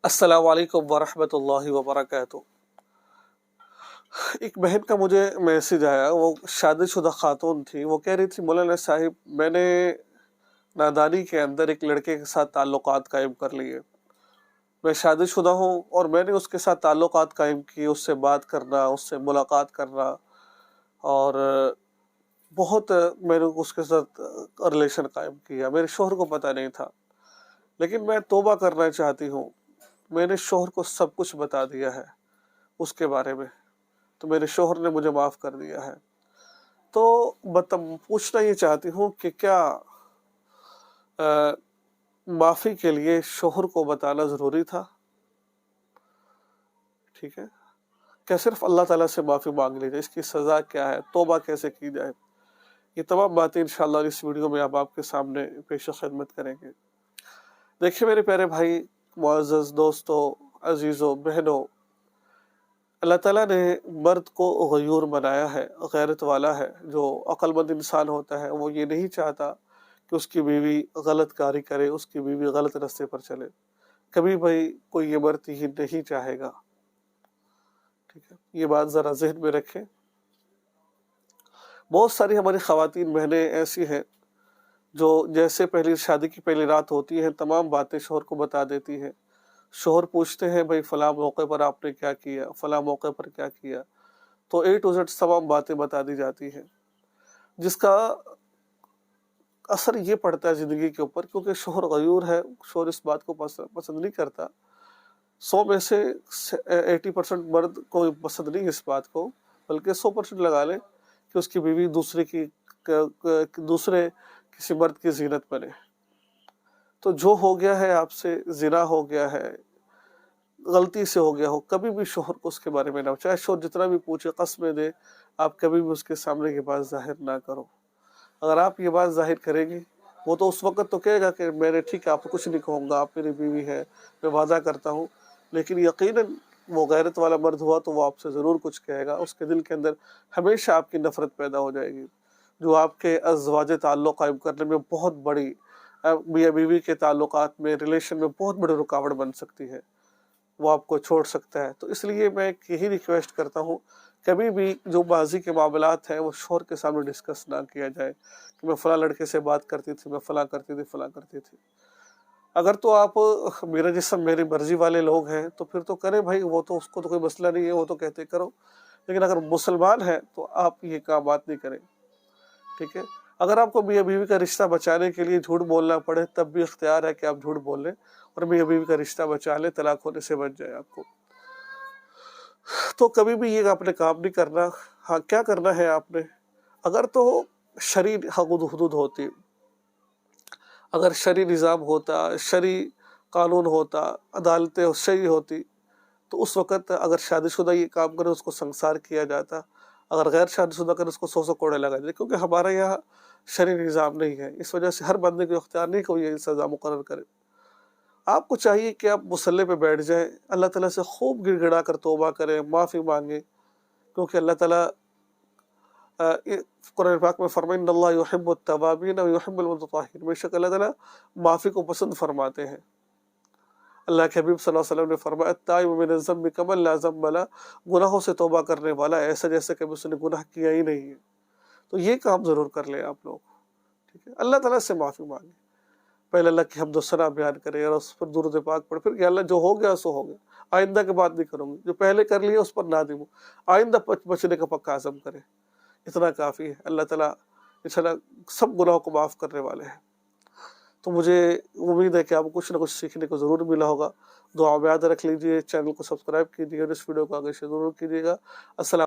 अस्सलाम वालेकुम वरहमतुल्लाहि वबरकातुह। एक बहन का मुझे मैसेज आया, वो शादीशुदा खातून थी। वो कह रही थी, मौलाना साहिब मैंने नादानी के अंदर एक लड़के के साथ ताल्लुकात कायम कर लिए। मैं शादीशुदा हूँ और मैंने उसके साथ ताल्लुकात कायम किए, उससे बात करना, उससे मुलाकात करना, और बहुत मैंने उसके साथ रिलेशन कायम किया। मेरे शोहर को पता नहीं था, लेकिन मैं तौबा करना चाहती हूँ। मैंने शोहर को सब कुछ बता दिया है उसके बारे में, तो मेरे शोहर ने मुझे माफ़ कर दिया है। तो पूछना ये चाहती हूँ कि क्या माफ़ी के लिए शोहर को बताना ज़रूरी था? ठीक है, क्या सिर्फ अल्लाह ताला से माफ़ी मांग ली जाए? इसकी सज़ा क्या है? तौबा कैसे की जाए? ये तमाम बातें इंशाअल्लाह इस वीडियो में आप आपके सामने पेश खिदमत करेंगे। देखिए मेरे प्यारे भाई, मुअज़्ज़ज़ दोस्तों, अजीज़ों, बहनों, अल्लाह ताला ने मर्द को गयूर बनाया है, गैरत वाला है। जो अक्लमंद इंसान होता है वो ये नहीं चाहता कि उसकी बीवी गलत कारी करे, उसकी बीवी गलत रास्ते पर चले। कभी भाई कोई ये मर्द ही नहीं चाहेगा। ठीक है, ये बात ज़रा ज़हन में रखें। बहुत सारी हमारी ख़वातीन बहनें ऐसी हैं जो जैसे पहली शादी की पहली रात होती है, तमाम बातें शोहर को बता देती हैं। शोहर पूछते हैं, भाई फलां मौके पर आपने क्या किया, फलां मौके पर क्या किया, तो ए टू जेड तमाम बातें बता दी जाती हैं, जिसका असर ये पड़ता है ज़िंदगी के ऊपर, क्योंकि शोहर गयूर है। शोहर इस बात को पसंद नहीं करता। 100 में से 80% मर्द को पसंद नहीं इस बात को, बल्कि 100% लगा ले कि उसकी बीवी दूसरे किसी मर्द की जीनत बने। तो जो हो गया है आपसे, जिना हो गया है, गलती से हो गया हो, कभी भी शोहर को उसके बारे में ना, चाहे शोहर जितना भी पूछे, कस्में दे, आप कभी भी उसके सामने ये बात जाहिर ना करो। अगर आप ये बात जाहिर करेंगे, वो तो उस वक्त तो कहेगा कि मैंने ठीक है, आपको कुछ नहीं कहूँगा, आप मेरी बीवी है, मैं वादा करता हूँ, लेकिन यकीनन वो गैरत वाला मर्द हुआ तो वो आपसे ज़रूर कुछ कहेगा। उसके दिल के अंदर हमेशा आपकी नफ़रत पैदा हो जाएगी, जो आपके अज़वाज ताल्लुक़ कायम करने में बहुत बड़ी, मियाँ बीवी के ताल्लुकात में, रिलेशन में बहुत बड़ी रुकावट बन सकती है। वो आपको छोड़ सकता है। तो इसलिए मैं यही रिक्वेस्ट करता हूँ, कभी भी जो माजी के मामलात हैं वो शोहर के सामने डिस्कस ना किया जाए कि मैं फ़लाँ लड़के से बात करती थी, मैं फ़लाँ करती थी, फ़लाँ करती थी। अगर तो आप मेरा जिस्म मेरी मर्जी वाले लोग हैं तो फिर तो करें भाई, वो तो उसको तो कोई मसला नहीं है, वो तो कहते करो। लेकिन अगर मुसलमान है तो आप ये काम बात नहीं करें। ठीक है, अगर आपको मियाँ बीवी का रिश्ता बचाने के लिए झूठ बोलना पड़े, तब भी इख्तियार है कि आप झूठ बोल लें और मियाँ बीवी का रिश्ता बचा लें, तलाक होने से बच जाए आपको। तो कभी भी ये आपने काम नहीं करना। हाँ, क्या करना है आपने, अगर तो शरई हदूद होती, अगर शरई निज़ाम होता, शरई कानून होता, अदालतें शरई होती, तो उस वक़्त अगर शादीशुदा ये काम करे उसको संसार किया जाता, अगर गैर शादीशुदा करे उसको 100 कोड़े लगाए जाते। क्योंकि हमारे यहाँ शरई निज़ाम नहीं है, इस वजह से हर बंदे को इख्तियार नहीं कोई ये सज़ा मुकर्रर करे। आपको चाहिए कि आप मुसल्ले पे बैठ जाएं, अल्लाह ताला से खूब गिड़गिड़ा कर तौबा करें, माफ़ी मांगें, क्योंकि अल्लाह ताला कुरान पाक में फरमाया, इन्नल्लाह युहिब्बुत तवाबीन व युहिब्बुल मुतत्तहिरीन, बेशक अल्लाह ताला माफ़ी को पसंद फरमाते हैं। अल्लाह के हबीब सल्लल्लाहु अलैहि वसल्लम ने फरमाया, अत्ताइबु मिन ज़म्बि कमन ला ज़म्ब ला, गुनाहों से तौबा करने वाला ऐसा जैसे कभी उसने गुनाह किया ही नहीं है। तो ये काम ज़रूर कर लें आप लोग। ठीक है, अल्लाह ताला से माफ़ी मांगे, पहले अल्लाह की हम्द व सना बयान करें और उस पर दुरूद पाक पढ़े, फिर अल्लाह जो हो गया सो हो गया, आइंदा की बात नहीं करूँगी, जो पहले कर लिया उस पर नादिम हो, आइंदा बचने का पक्का अज़म करें, इतना काफ़ी है। अल्लाह ताला इंशाअल्लाह सब गुनाहों को माफ़ करने वाले हैं। तो मुझे उम्मीद है कि आपको कुछ ना कुछ सीखने को ज़रूर मिला होगा। दुआ में याद रख लीजिए, चैनल को सब्सक्राइब कीजिए और इस वीडियो को आगे से ज़रूर कीजिएगा। अस्सलाम।